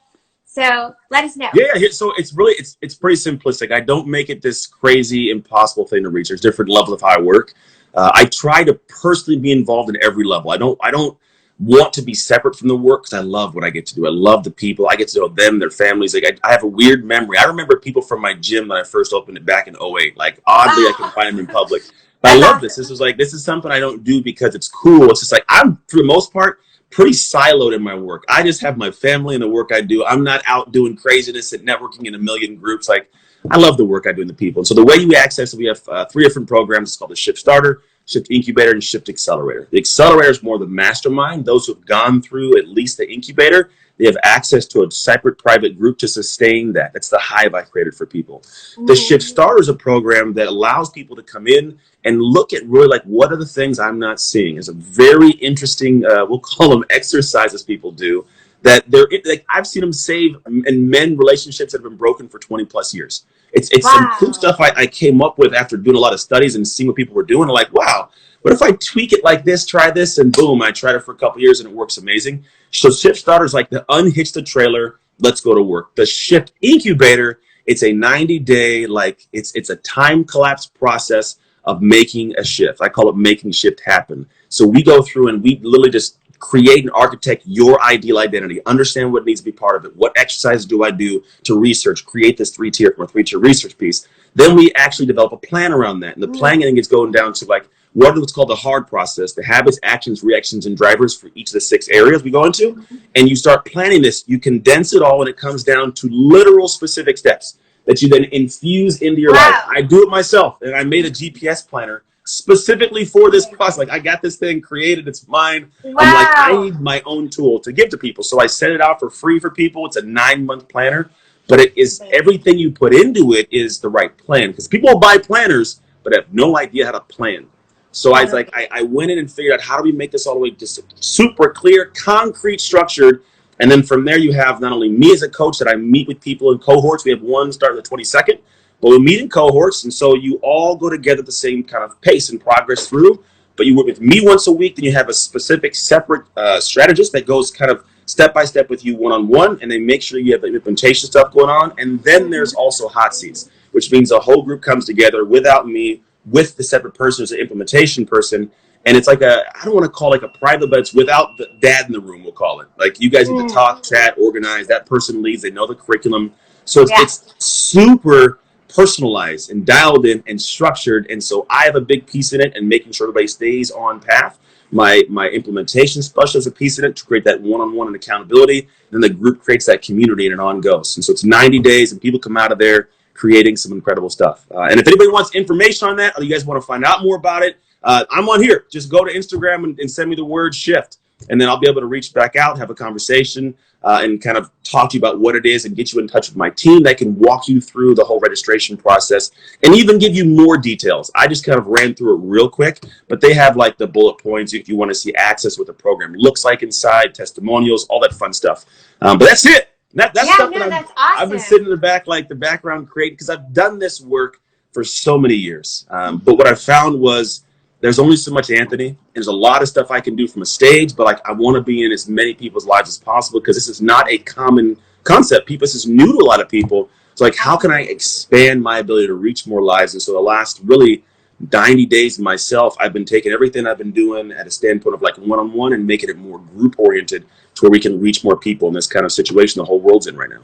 So let us know. So it's really, it's pretty simplistic. I don't make it this crazy, impossible thing to reach. There's different levels of how I work. I try to personally be involved in every level. I don't want to be separate from the work because I love what I get to do. I love the people. I get to know them, their families. Like I have a weird memory. I remember people from my gym when I first opened it back in 2008. Like oddly, I can find them in public. But I love this. This is something I don't do because it's cool. It's just like I'm, for the most part, pretty siloed in my work. I just have my family and the work I do. I'm not out doing craziness and networking in a million groups. Like, I love the work I do in the people. And so the way you access it, we have 3 different programs. It's called the Shift Starter, Shift Incubator, and Shift Accelerator. The Accelerator is more the mastermind. Those who have gone through at least the incubator, they have access to a separate private group to sustain that. That's the hive I created for people. The Shift Starter is a program that allows people to come in and look at really like, what are the things I'm not seeing? It's a very interesting, we'll call them exercises people do, that they're like, I've seen them save and mend relationships that have been broken for 20 plus years. It's some cool stuff I came up with after doing a lot of studies and seeing what people were doing. I'm like, wow, what if I tweak it like this, try this, and boom, I tried it for a couple years and it works amazing. So Shift Starter is like the unhitch the trailer, let's go to work. The Shift Incubator, it's a 90-day, like it's a time collapse process of making a shift. I call it making shift happen. So we go through and we literally just create and architect your ideal identity, understand what needs to be part of it. What exercises do I do to research, create this 3-tier from a 3-tier research piece. Then we actually develop a plan around that. And the planning is going down to like, what is what's called the hard process, the habits, actions, reactions, and drivers for each of the 6 areas we go into. And you start planning this, you condense it all, and it comes down to literal specific steps that you then infuse into your life. I do it myself, and I made a GPS planner specifically for this process. Like, I got this thing created, it's mine. I'm like, I need my own tool to give to people. So I sent it out for free for people. It's a 9-month planner, but it is everything you put into it is the right plan, because people will buy planners but have no idea how to plan. So I was like, I went in and figured out how do we make this all the way just super clear, concrete, structured. And then from there, you have not only me as a coach that I meet with people in cohorts. We have one starting the 22nd, but we meet in cohorts. And so you all go together at the same kind of pace and progress through. But you work with me once a week. Then you have a specific separate strategist that goes kind of step by step with you one-on-one. And they make sure you have the implementation stuff going on. And then there's also hot seats, which means the whole group comes together without me, with the separate person as an implementation person. And it's like I don't want to call it like a private, but it's without the dad in the room, we'll call it. Like, you guys need to talk, chat, organize. That person leads. They know the curriculum. So it's super personalized and dialed in and structured. And so I have a big piece in it and making sure everybody stays on path. My implementation specialist has a piece in it to create that one-on-one and accountability. Then the group creates that community and it on goes. And so it's 90 days and people come out of there creating some incredible stuff. And if anybody wants information on that, or you guys want to find out more about it, I'm on here. Just go to Instagram and send me the word shift. and then I'll be able to reach back out, have a conversation, and kind of talk to you about what it is and get you in touch with my team that can walk you through the whole registration process and even give you more details. I just kind of ran through it real quick, but they have like the bullet points if you want to see access, what the program looks like inside, testimonials, all that fun stuff. But that's it. That's stuff that that's awesome. I've been sitting in the back, like the background creating, because I've done this work for so many years. But what I found was there's only so much Anthony. There's a lot of stuff I can do from a stage, but like I want to be in as many people's lives as possible because this is not a common concept. This is new to a lot of people. So like, how can I expand my ability to reach more lives? And so the last really 90 days myself, I've been taking everything I've been doing at a standpoint of like one-on-one and making it more group oriented to where we can reach more people in this kind of situation the whole world's in right now.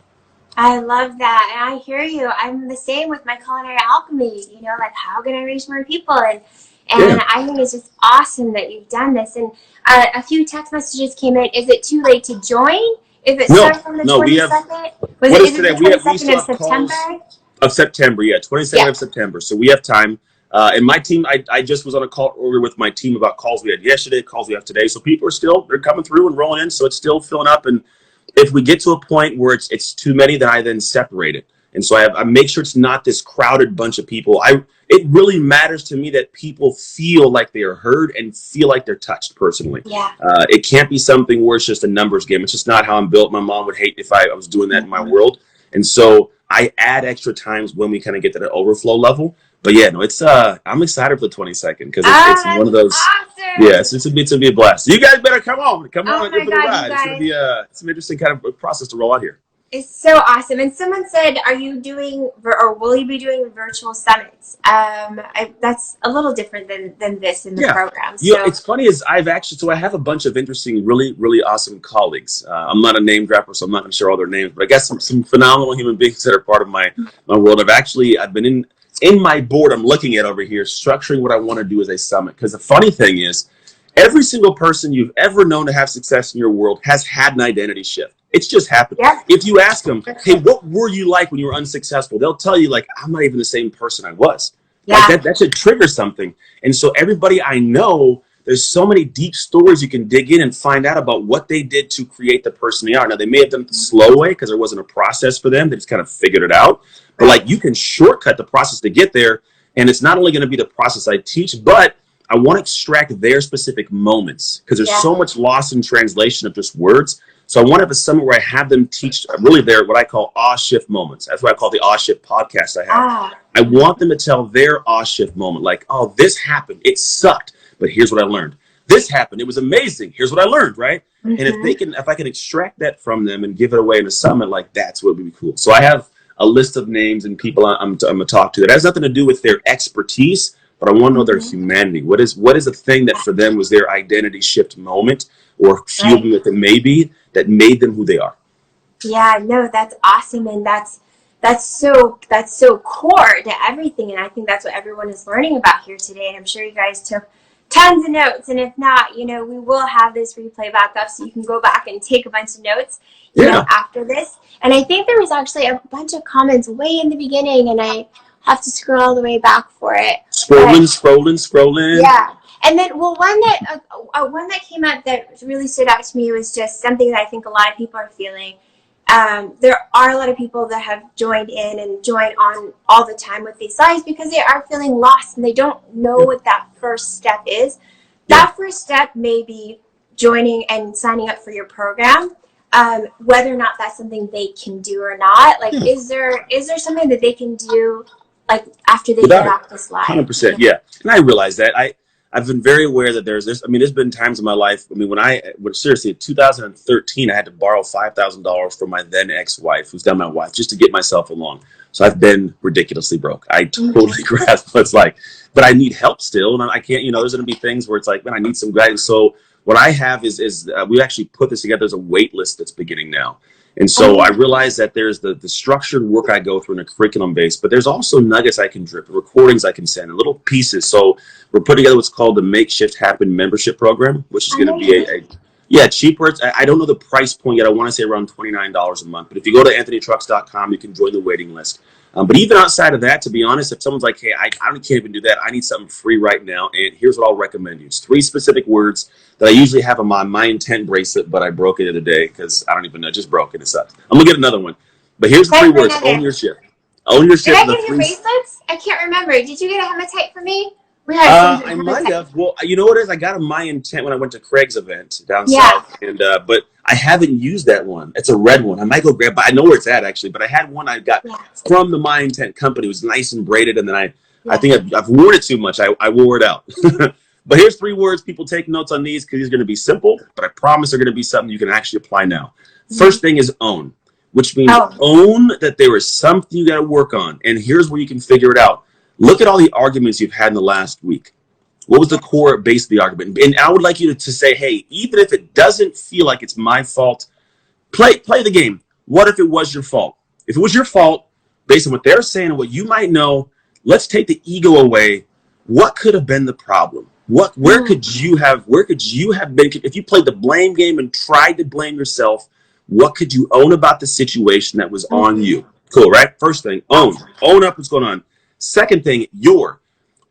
I love that. And I hear you. I'm the same with my culinary alchemy, like how can I reach more people? And I think it's just awesome that you've done this. And a few text messages came in. Is it too late to join? If it starts on the 22nd? What is today? The 22nd of September? Of September, 22nd of September. So we have time. And my team, I just was on a call earlier with my team about calls we had yesterday, calls we have today. So people are they're coming through and rolling in. So it's still filling up. And if we get to a point where it's too many, then I then separate it. And so I make sure it's not this crowded bunch of people. It really matters to me that people feel like they are heard and feel like they're touched personally. Yeah. It can't be something where it's just a numbers game. It's just not how I'm built. My mom would hate if I was doing that in my world. And so I add extra times when we kind of get to that overflow level. But yeah, no, it's I'm excited for the 22nd because it's one of those. Awesome. Yeah, it's to be a blast. You guys better come on for the ride. It's gonna be some interesting kind of process to roll out here. It's so awesome. And someone said, are you doing, or will you be doing virtual summits? That's a little different than this in the program. So. Yeah, it's funny is I have a bunch of interesting, really, really awesome colleagues. I'm not a name dropper, so I'm not going to share all their names, but I guess some phenomenal human beings that are part of my world. I've been in my board I'm looking at over here, structuring what I want to do as a summit. Because the funny thing is, every single person you've ever known to have success in your world has had an identity shift. It's just happened. Yeah. If you ask them, hey, what were you like when you were unsuccessful? They'll tell you, like, I'm not even the same person I was. Yeah. Like that should trigger something. And so everybody I know, there's so many deep stories you can dig in and find out about what they did to create the person they are. Now, they may have done it the slow way because there wasn't a process for them. They just kind of figured it out. But, like, you can shortcut the process to get there. And it's not only going to be the process I teach, but I want to extract their specific moments because there's so much lost in translation of just words. So I want to have a summit where I have them teach really what I call awe shift moments. That's what I call the awe shift podcast I have. I want them to tell their awe shift moment. Like, oh, this happened. It sucked. But here's what I learned. This happened. It was amazing. Here's what I learned, right? Mm-hmm. And if I can extract that from them and give it away in a summit, like that's what would be cool. So I have a list of names and people I'm going to talk to that has nothing to do with their expertise, but I want to know their humanity. What is a thing that for them was their identity shift moment or fueled them that that made them who they are. Yeah, no, that's awesome. And that's so core to everything. And I think that's what everyone is learning about here today. And I'm sure you guys took tons of notes. And if not, we will have this replay back up so you can go back and take a bunch of notes, after this. And I think there was actually a bunch of comments way in the beginning, and I have to scroll all the way back for it. Scrolling. Yeah. And then, one that came up that really stood out to me was just something that I think a lot of people are feeling. There are a lot of people that have joined in and join on all the time with these lives because they are feeling lost and they don't know what that first step is. That first step may be joining and signing up for your program. Whether or not that's something they can do or not, like, is there something that they can do, like, after they get off this live? 100%, yeah. And I realize that. I've been very aware that there's been times in my life. I mean, when seriously, in 2013, I had to borrow $5,000 from my then ex-wife, who's now my wife, just to get myself along. So I've been ridiculously broke. I totally grasp what it's like, but I need help still, and I can't. There's going to be things where it's like, man, I need some guidance. So what I have is we actually put this together as a wait list that's beginning now. And so I realize that there's the structured work I go through in a curriculum base, but there's also nuggets I can drip, recordings I can send, and little pieces. So we're putting together what's called the Make Shift Happen membership program, which is going to be Yeah, cheaper. I don't know the price point yet. I want to say around $29 a month. But if you go to anthonytrucks.com, you can join the waiting list. But even outside of that, to be honest, if someone's like, hey, I can't even do that. I need something free right now. And here's what I'll recommend you. It's 3 specific words that I usually have on my intent bracelet, but I broke it the other day because I don't even know. Just broke it. It sucks. I'm going to get another one. But here's the 3 words. Own your shift. Own your Did shift. I give you bracelets? I can't remember. Did you get a hematite for me? We had I might have. Well, you know what it is? I got a My Intent when I went to Craig's event down south, and but I haven't used that one. It's a red one. I might go grab. But I know where it's at actually. But I had one I got from the My Intent company. It was nice and braided, and then I think I've worn it too much. I wore it out. But here's 3 words. People take notes on these because these are going to be simple, but I promise they're going to be something you can actually apply now. First thing is own, which means own that there is something you got to work on, and here's where you can figure it out. Look at all the arguments you've had in the last week. What was the core base of the argument? And I would like you to say, hey, even if it doesn't feel like it's my fault, play the game. What if it was your fault? If it was your fault, based on what they're saying and what you might know, let's take the ego away. What could have been the problem? Where could you have been if you played the blame game and tried to blame yourself? What could you own about the situation that was on you? Cool, right? First thing, own up what's going on. Second thing,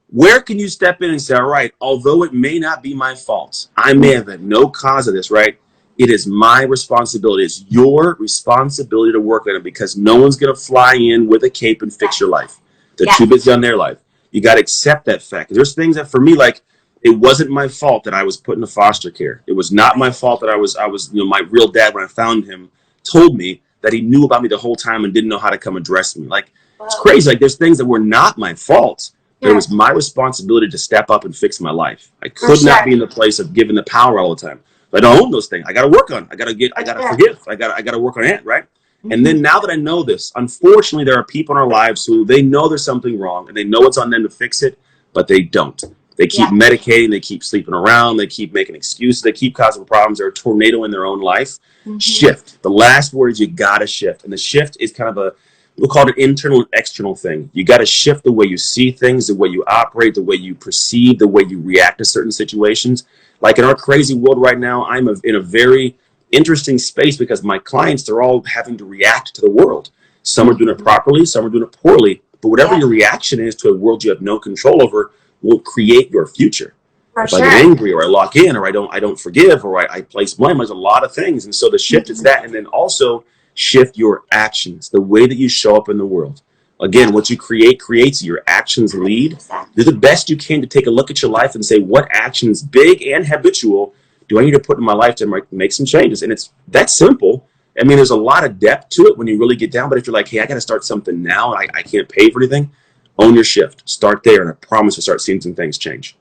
where can you step in and say, all right, although it may not be my fault, I may have had no cause of this, right? It is my responsibility. It's your responsibility to work on it because no one's going to fly in with a cape and fix your life. They're too busy on their life. You got to accept that fact. There's things that for me, like, it wasn't my fault that I was put into foster care. It was not my fault that I was, my real dad, when I found him, told me that he knew about me the whole time and didn't know how to come address me. Like, it's crazy. Like, there's things that were not my fault. But it was my responsibility to step up and fix my life. I could not be in the place of giving the power all the time. But I don't own those things. I got to work on it. I got to forgive. I got to work on it, right? And then now that I know this, unfortunately, there are people in our lives who they know there's something wrong and they know it's on them to fix it, but they don't. They keep medicating. They keep sleeping around. They keep making excuses. They keep causing problems. They're a tornado in their own life. Shift. The last word is you got to shift. And the shift is kind of we'll call it an internal and external thing. You got to shift the way you see things, the way you operate, the way you perceive, the way you react to certain situations. Like in our crazy world right now, I'm in a very interesting space because my clients, they're all having to react to the world. Some are doing it properly, some are doing it poorly. But whatever your reaction is to a world you have no control over will create your future. If I get angry or I lock in or I don't forgive or I place blame, there's a lot of things. And so the shift is that. And then also shift your actions, the way that you show up in the world. Again, what you create creates. Your actions lead. Do the best you can to take a look at your life and say, what actions, big and habitual, do I need to put in my life to make some changes? And it's that simple. I mean, there's a lot of depth to it when you really get down. But if you're like, hey, I got to start something now, and I can't pay for anything, own your shift. Start there, and I promise you'll start seeing some things change.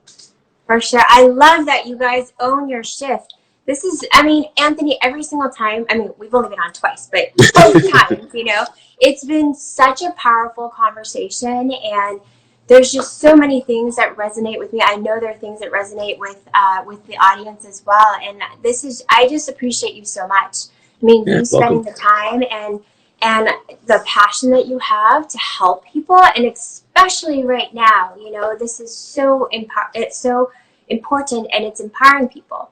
For sure. I love that you guys own your shift. This is, I mean, Anthony, every single time, I mean, we've only been on twice, but both times, it's been such a powerful conversation, and there's just so many things that resonate with me. I know there are things that resonate with the audience as well, and I just appreciate you so much. I mean, you spending the time and the passion that you have to help people, and especially right now, this is it's so important, and it's empowering people.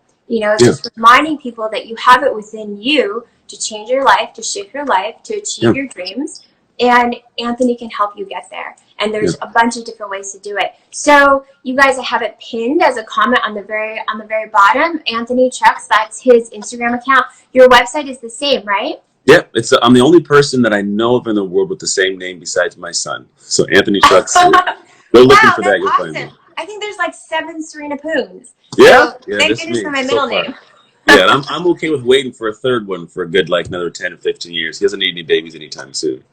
Just reminding people that you have it within you to change your life, to shift your life, to achieve your dreams. And Anthony can help you get there. And there's a bunch of different ways to do it. So you guys, I have it pinned as a comment on the very bottom. Anthony Trucks, that's his Instagram account. Your website is the same, right? Yeah, I'm the only person that I know of in the world with the same name besides my son. So Anthony Trucks. Go looking for that. You'll find me. I think there's like 7 Serena Poons. Yeah, so thank goodness for my middle name. Yeah, and I'm okay with waiting for a third one for a good another 10 or 15 years. He doesn't need any babies anytime soon.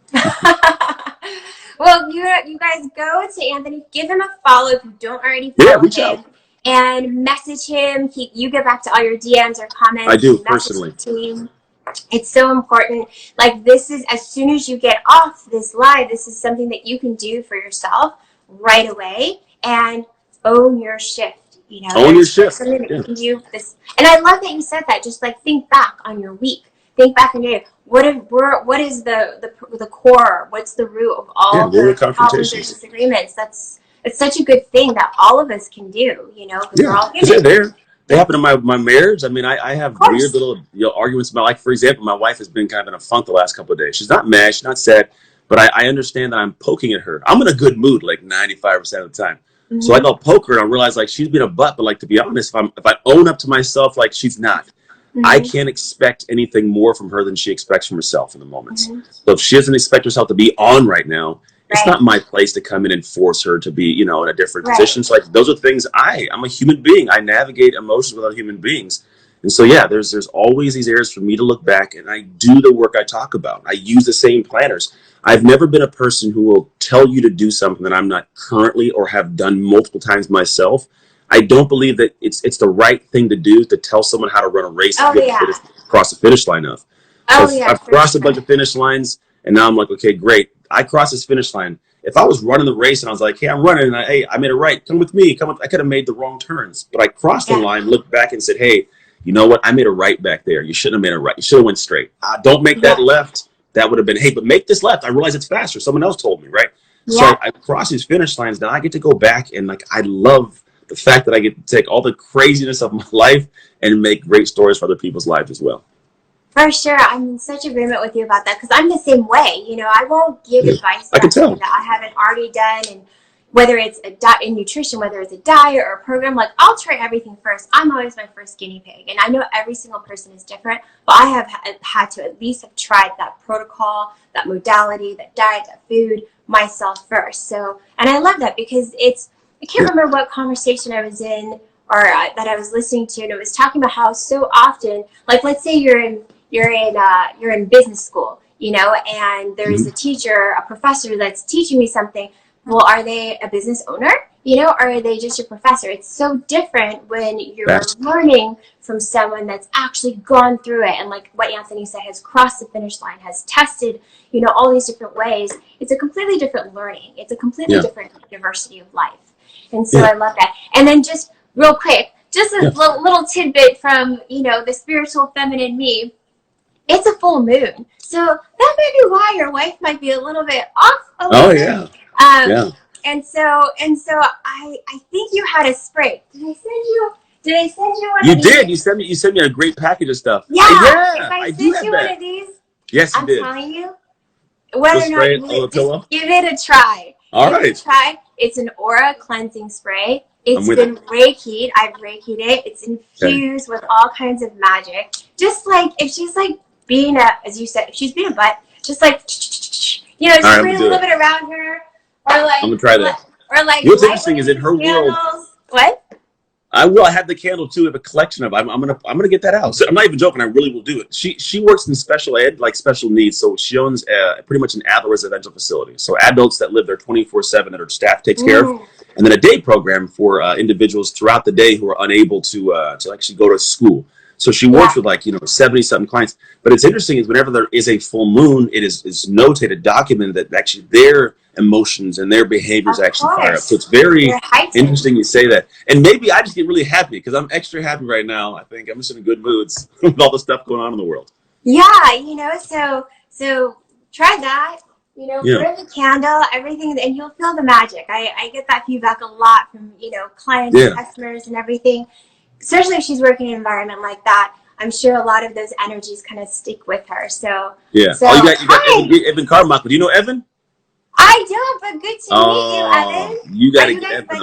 Well, you guys go to Anthony, give him a follow if you don't already follow reach him, out. And message him. You get back to all your DMs or comments. I do personally. It's so important. Like, this is, as soon as you get off this live, this is something that you can do for yourself right away and own your shift. Own your shift. Something that you can do this. And I love that you said that. Just like think back on your week. Think back on your day. What is the core? What's the root of all the problems or disagreements? It's such a good thing that all of us can do. Because we're all human. They happen in my marriage. I mean, I have Of course. weird little arguments. Like, for example, my wife has been kind of in a funk the last couple of days. She's not mad, she's not sad, but I understand that I'm poking at her. I'm in a good mood like 95% of the time. So like I'll poke her and I realize like she's been a butt, but like to be honest, if I own up to myself like she's not, I can't expect anything more from her than she expects from herself in the moments. So if she doesn't expect herself to be on right now, it's not my place to come in and force her to be, in a different position. So like those are things I'm a human being. I navigate emotions with other human beings. And so yeah, there's always these areas for me to look back, and I do the work I talk about. I use the same planners. I've never been a person who will tell you to do something that I'm not currently or have done multiple times myself. I don't believe that it's the right thing to do to tell someone how to run a race and cross the finish line of. So I've crossed a bunch of finish lines, and now I'm like, okay, great. I crossed this finish line. If I was running the race and I was like, hey, I'm running, and I made a right, come with me. I could have made the wrong turns. But I crossed the line, looked back and said, hey, you know what? I made a right back there. You shouldn't have made a right. You should have went straight. Don't make that left. That would have been, hey, but make this left. I realize it's faster. Someone else told me, right? So I cross these finish lines. Now I get to go back, and like I love the fact that I get to take all the craziness of my life and make great stories for other people's lives as well. For sure. I'm in such agreement with you about that, because I'm the same way. I won't give advice I can tell. that I haven't already done, and whether it's a diet in nutrition, whether it's a diet or a program, like I'll try everything first. I'm always my first guinea pig, and I know every single person is different, but I have had to at least have tried that protocol, that modality, that diet, that food myself first. So, and I love that, because I can't remember what conversation I was in or that I was listening to, and it was talking about how so often, like let's say you're in business school, and there's a teacher, a professor that's teaching me something. Well, are they a business owner, or are they just a professor? It's so different when you're learning from someone that's actually gone through it, and like what Anthony said, has crossed the finish line, has tested, all these different ways. It's a completely different learning. It's a completely different diversity of life. And so I love that. And then just real quick, just a little tidbit from, the spiritual feminine me. It's a full moon. So that may be why your wife might be a little bit off a little bit. And so I think you had a spray. Did I send you one You of these? did. You sent me a great package of stuff. Yeah. If I do sent have you that. one of these, Yes, you I'm did. telling you, whether or not you just give it a try. All right. It's an aura cleansing spray. It's been Reiki'd. I've Reiki'd it. It's infused with all kinds of magic. Just like if she's like being as you said, if she's being a butt, just like, just bring a little bit around her. Or like, I'm going to try that. Or like, what's interesting is in her world. What? I have the candle too. I have a collection of. I'm gonna get that out. So I'm not even joking. I really will do it. She works in special ed, like special needs. So she owns pretty much an adult residential facility. So adults that live there 24/7 that her staff takes care of, and then a day program for individuals throughout the day who are unable to actually go to school. So she works with 70-something clients. But it's interesting is whenever there is a full moon, it is notated, documented that actually their emotions and their behaviors actually fire up. So it's very interesting you say that. And maybe I just get really happy because I'm extra happy right now. I think I'm just in good moods with all the stuff going on in the world. Yeah, so try that. Burn the candle, everything, and you'll feel the magic. I get that feedback a lot from clients and customers and everything. Especially if she's working in an environment like that, I'm sure a lot of those energies kind of stick with her. So you got Evan Carmichael. Do you know Evan? I don't, but good to meet you, Evan. You got to get Evan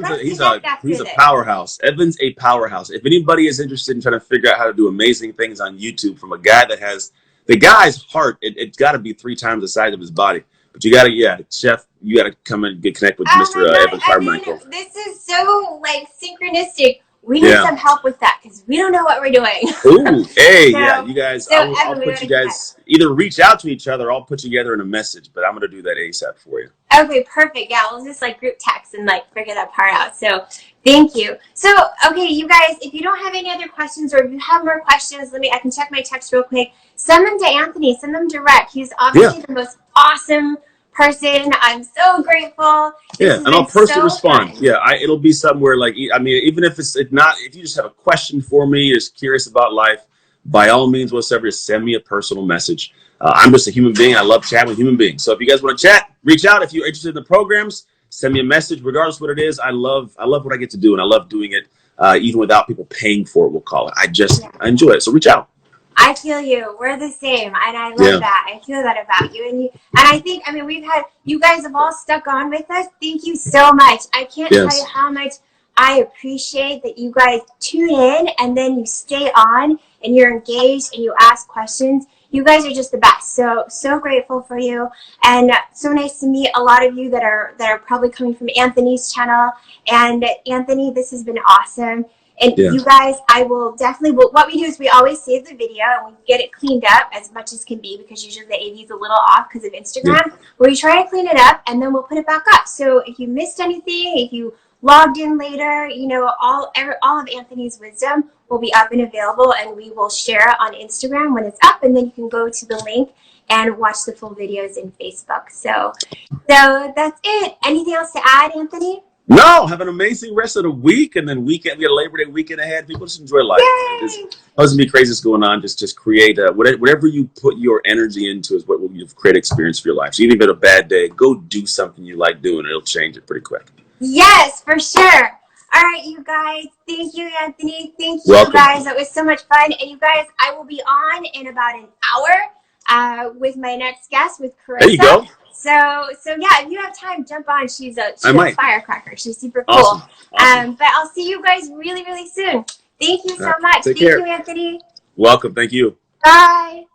on. He's a powerhouse. Evan's a powerhouse. If anybody is interested in trying to figure out how to do amazing things on YouTube from a guy that has the guy's heart, it's got to be 3 times the size of his body. But you got to, Chef, you got to come and get connected with Mr. Evan Carmichael. This is so synchronistic. We need some help with that because we don't know what we're doing. Ooh, hey, you guys. I'll put you guys either reach out to each other or I'll put you together in a message. But I'm going to do that ASAP for you. Okay, perfect. Yeah, we'll just group text and figure that part out. So thank you. So, okay, you guys, if you don't have any other questions or if you have more questions, I can check my text real quick. Send them to Anthony. Send them direct. He's obviously the most awesome person. I'm so grateful. And I'll personally respond. Fun. It'll be somewhere even if if you just have a question for me, you're just curious about life, by all means, whatsoever, just send me a personal message. I'm just a human being. I love chatting with human beings. So if you guys want to chat, reach out. If you're interested in the programs, send me a message, regardless of what it is. I love what I get to do, and I love doing it even without people paying for it, we'll call it. I enjoy it. So reach out. I feel you. We're the same, and I love that. I feel that about you, and I think, I mean, you guys have all stuck on with us. Thank you so much. I can't tell you how much I appreciate that you guys tune in and then you stay on and you're engaged and you ask questions. You guys are just the best. So grateful for you, and so nice to meet a lot of you that are probably coming from Anthony's channel. And Anthony, this has been awesome. And you guys, I will definitely, what we do is we always save the video and we get it cleaned up as much as can be, because usually the AV is a little off because of Instagram. But we try to clean it up and then we'll put it back up. So if you missed anything, if you logged in later, you know, all of Anthony's wisdom will be up and available, and we will share it on Instagram when it's up, and then you can go to the link and watch the full videos in Facebook. So that's it. Anything else to add, Anthony? No, have an amazing rest of the week, and then weekend. We got a Labor Day weekend ahead. People just enjoy life. It doesn't be crazy what's going on. Just create whatever you put your energy into is what will create experience for your life. So even if it's a bad day, go do something you like doing. It'll change it pretty quick. Yes, for sure. All right, you guys. Thank you, Anthony. Thank you, guys. That was so much fun. And you guys, I will be on in about an hour with my next guest, with Carissa. There you go. So yeah, if you have time, jump on. She's a firecracker. She's super cool. Awesome. But I'll see you guys really, really soon. Thank you so much. Thank you, Anthony. Welcome. Thank you. Bye.